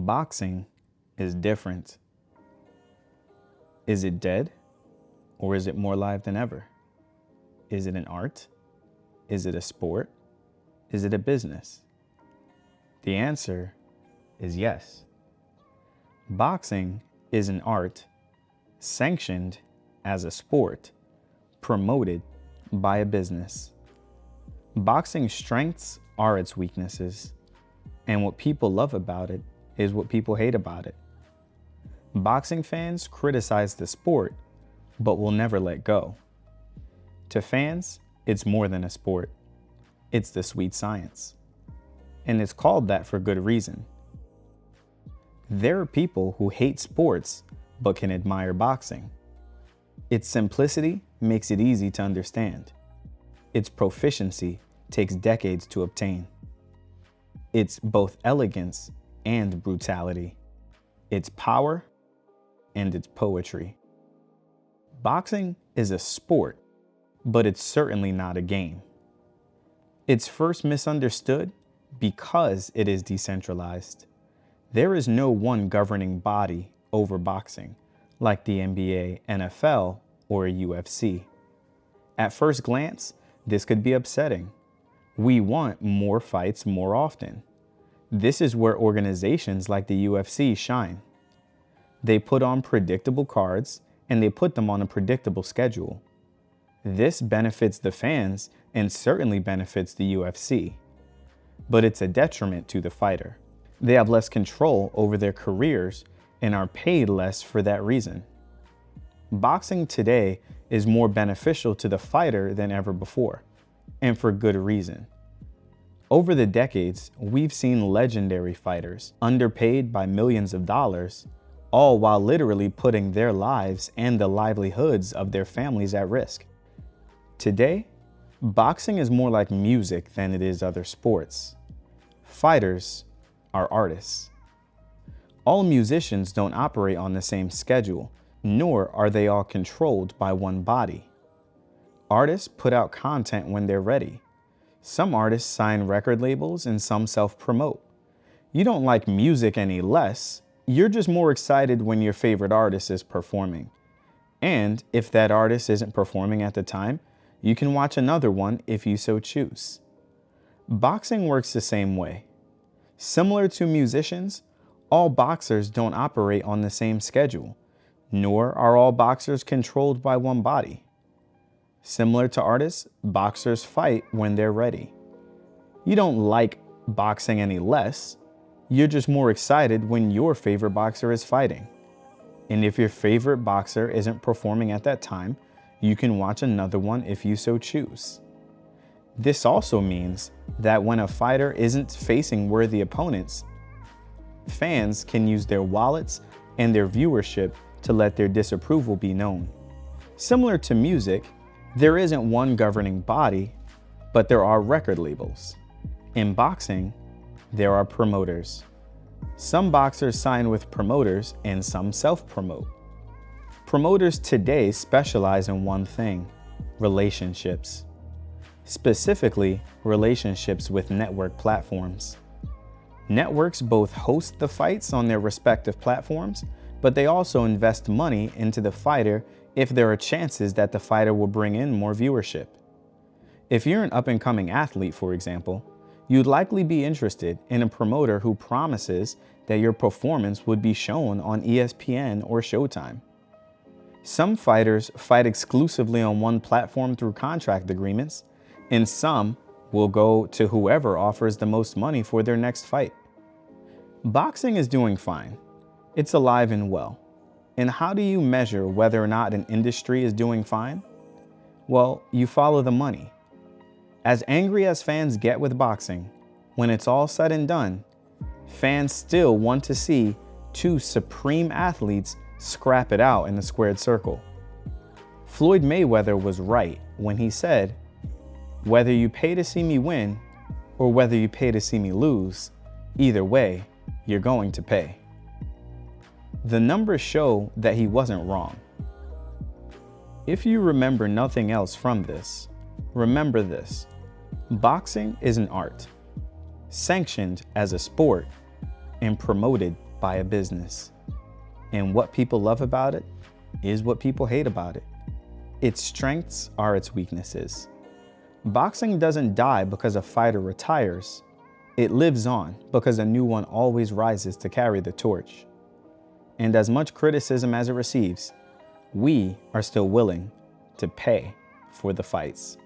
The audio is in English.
Boxing is different. Is it dead, or is it more alive than ever? Is it an art? Is it a sport? Is it a business? The answer is yes. Boxing is an art sanctioned as a sport, promoted by a business. Boxing's strengths are its weaknesses, and what people love about it is what people hate about it. Boxing fans criticize the sport, but will never let go. To fans, it's more than a sport. It's the sweet science. And it's called that for good reason. There are people who hate sports, but can admire boxing. Its simplicity makes it easy to understand. Its proficiency takes decades to obtain. It's both elegance and brutality. It's power and it's poetry. Boxing is a sport, but it's certainly not a game. It's first misunderstood because it is decentralized. There is no one governing body over boxing, like the NBA, NFL, or UFC. At first glance, this could be upsetting. We want more fights more often. This is where organizations like the UFC shine. They put on predictable cards and they put them on a predictable schedule. This benefits the fans and certainly benefits the UFC. But it's a detriment to the fighter. They have less control over their careers and are paid less for that reason. Boxing today is more beneficial to the fighter than ever before, and for good reason. Over the decades, we've seen legendary fighters underpaid by millions of dollars, all while literally putting their lives and the livelihoods of their families at risk. Today, boxing is more like music than it is other sports. Fighters are artists. All musicians don't operate on the same schedule, nor are they all controlled by one body. Artists put out content when they're ready. Some artists sign record labels and some self-promote. You don't like music any less, you're just more excited when your favorite artist is performing. And if that artist isn't performing at the time, you can watch another one if you so choose. Boxing works the same way. Similar to musicians, all boxers don't operate on the same schedule, nor are all boxers controlled by one body. Similar to artists, boxers fight when they're ready. You don't like boxing any less, you're just more excited when your favorite boxer is fighting. And if your favorite boxer isn't performing at that time, you can watch another one if you so choose. This also means that when a fighter isn't facing worthy opponents, fans can use their wallets and their viewership to let their disapproval be known. Similar to music, there isn't one governing body, but there are record labels. In boxing, there are promoters. Some boxers sign with promoters and some self-promote. Promoters today specialize in one thing: relationships. Specifically, relationships with network platforms. Networks both host the fights on their respective platforms, but they also invest money into the fighter if there are chances that the fighter will bring in more viewership. If you're an up-and-coming athlete, for example, you'd likely be interested in a promoter who promises that your performance would be shown on ESPN or Showtime. Some fighters fight exclusively on one platform through contract agreements, and some will go to whoever offers the most money for their next fight. Boxing is doing fine. It's alive and well. And how do you measure whether or not an industry is doing fine? Well, you follow the money. As angry as fans get with boxing, when it's all said and done, fans still want to see two supreme athletes scrap it out in the squared circle. Floyd Mayweather was right when he said, "Whether you pay to see me win or whether you pay to see me lose, either way, you're going to pay." The numbers show that he wasn't wrong. If you remember nothing else from this, remember this: boxing is an art, sanctioned as a sport and promoted by a business. And what people love about it is what people hate about it. Its strengths are its weaknesses. Boxing doesn't die because a fighter retires. It lives on because a new one always rises to carry the torch. And as much criticism as it receives, we are still willing to pay for the fights.